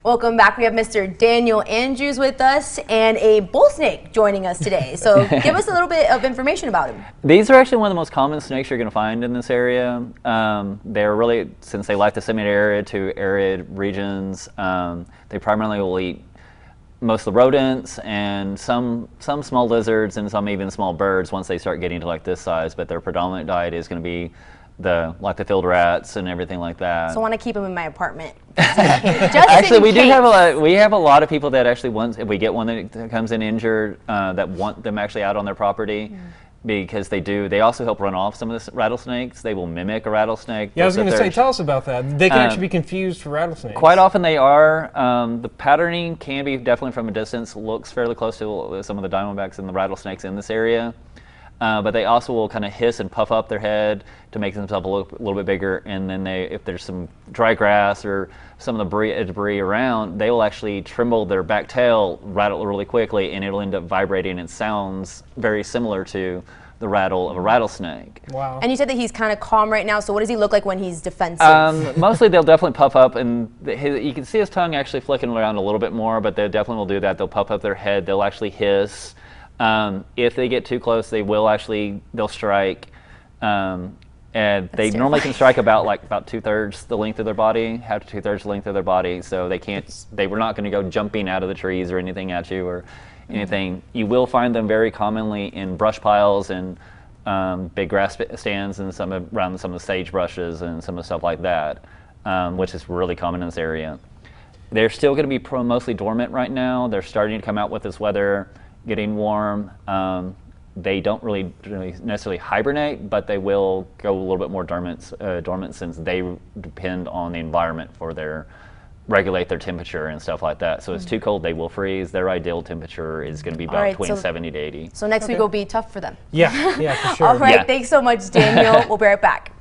Welcome back. We have Mr. Daniel Andrews with us and a bull snake joining us today. So give us a little bit of information about him. These are actually one of the most common snakes you're going to find in this area. They're really, since they like the semi-arid to arid regions, they primarily will eat most of the rodents and some small lizards and some even small birds once they start getting to like this size, but their predominant diet is going to be like the field rats and everything like that. So I want to keep them in my apartment. Actually, we have a lot of people that actually want, if we get one that comes in injured, that want them actually out on their property. Because they also help run off some of the rattlesnakes. They will mimic a rattlesnake. Yeah, I was going to say, tell us about that. They can actually be confused for rattlesnakes. Quite often they are. The patterning can be definitely from a distance, looks fairly close to some of the diamondbacks and the rattlesnakes in this area. But they also will kind of hiss and puff up their head to make themselves a little bit bigger. And then if there's some dry grass or some of the debris around, they will actually tremble their back tail, rattle really quickly, and it'll end up vibrating. It sounds very similar to the rattle of a rattlesnake. Wow. And you said that he's kind of calm right now, so what does he look like when he's defensive? Mostly they'll definitely puff up, and you can see his tongue actually flicking around a little bit more, but they definitely will do that. They'll puff up their head, they'll actually hiss. If they get too close, they'll strike. And they normally can strike about 2/3 the length of their body, half to 2/3 the length of their body, so we're not going to go jumping out of the trees or anything at you or anything. You will find them very commonly in brush piles and big grass stands and around some of the sagebrushes and some of the stuff like that, which is really common in this area. They're still going to be mostly dormant right now. They're starting to come out with this weather getting warm. They don't really necessarily hibernate, but they will go a little bit more dormant since they depend on the environment for regulate their temperature and stuff like that. So it's too cold, they will freeze. Their ideal temperature is going to be about between 70 to 80. So next week will be tough for them. Yeah, for sure. All right, thanks so much, Daniel. We'll be right back.